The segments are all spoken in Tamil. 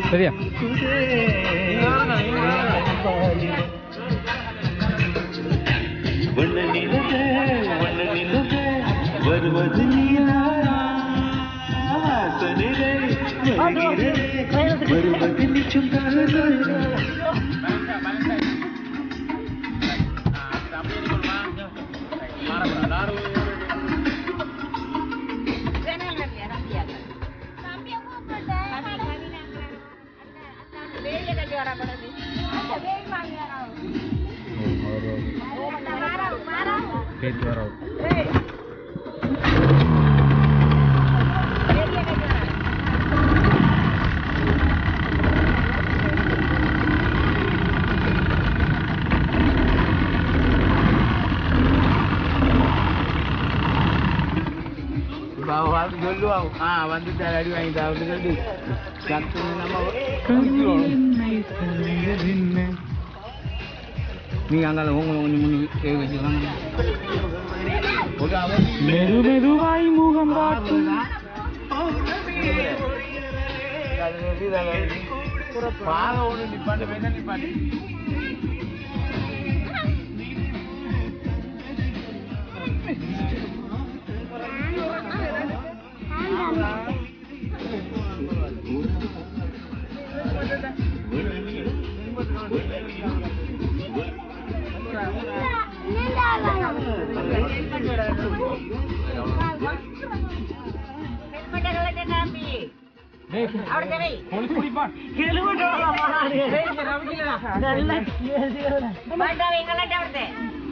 சரியா மெதுவாய் முகம் காட்டும்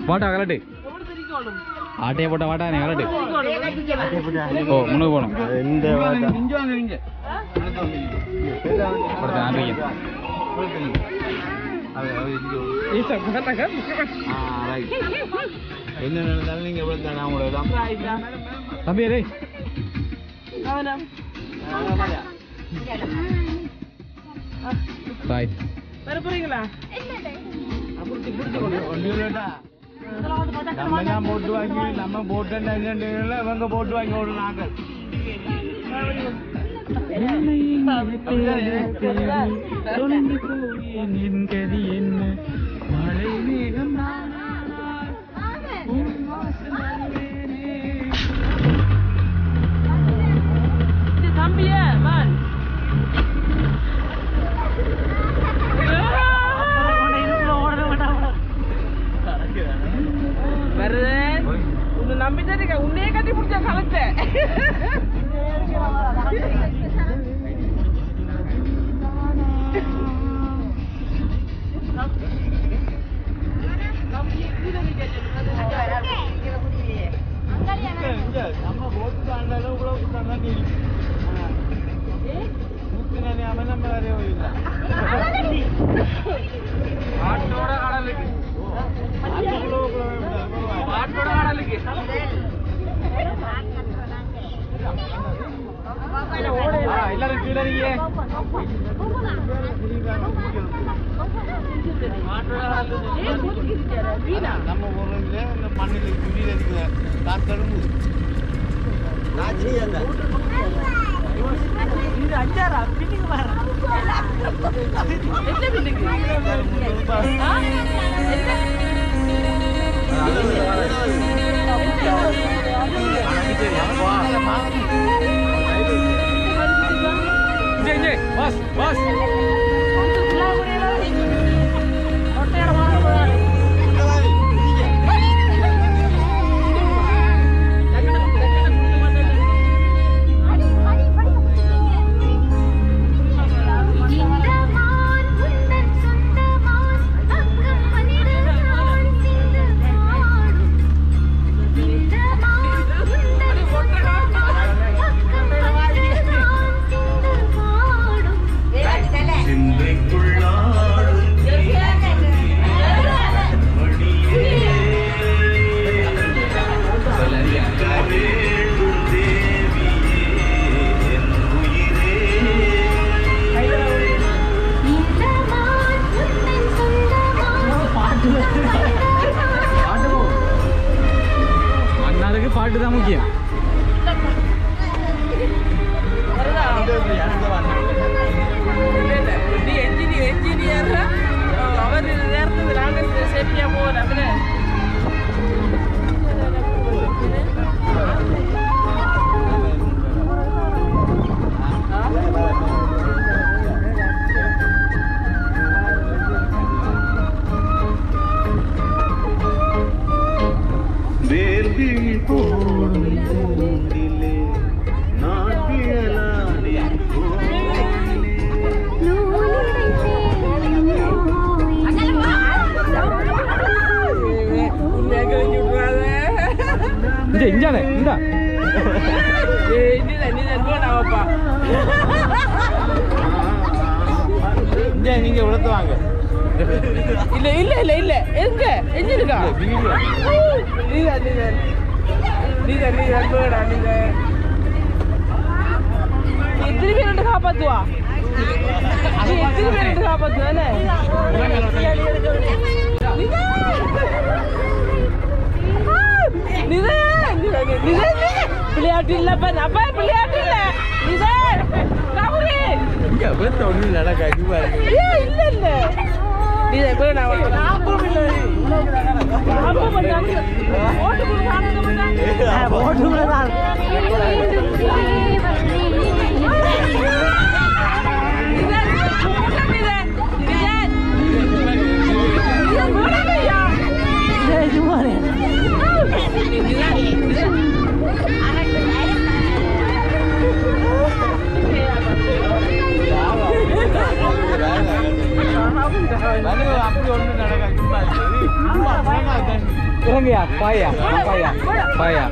வாட்டா கலட்டு ஆட்டையை போட்ட வாட்டா நீ கலட்டு ஓ முன்னுக்கு போகணும் என்ன நடந்தாலும் நீங்க தம்பி போறீங்களா நம்ம போட்டு வாங்கி நம்ம போட்டு இவங்க போட்டு வாங்கி ஓடுறாங்க மழை மேகம் தம்பிய உன்னை நம்பிதான் இருக்க உன்னையே கட்டி பிடிச்ச கலத்த நம்ம போட்டு அந்த அளவுக்கு நம்ம வேறையோ இல்லை ஆட்டோட கடலுக்கு ஆட்டோட கடலுக்கு எல்லாரும் கீழே நம்ம ஊர்ல இந்த மண்ணில் குடியில் இருக்கிற காத்தடுப்பு இது அஞ்சாரா பின்னுக்கு வர என்ன பின்னுக்கு बस बस Dale. தானே இந்தா நீங்க விழுத்து வாங்க இல்ல இல்ல இல்ல இல்ல எங்க எங்க இருக்கா எத்தனை பேர் ரெண்டு காப்பாத்துவா எத்தனை பேர் ரெண்டு காப்பாத்துவானே விளையாட்டு இல்லப்பா அப்பா விளையாட்டு இல்ல ஒண்ணு நடக்க இல்ல இல்ல நீங்க கூட நான் அப்படி ஒண்ணு நடக்க இறங்கியா பாயா பாயா பாயா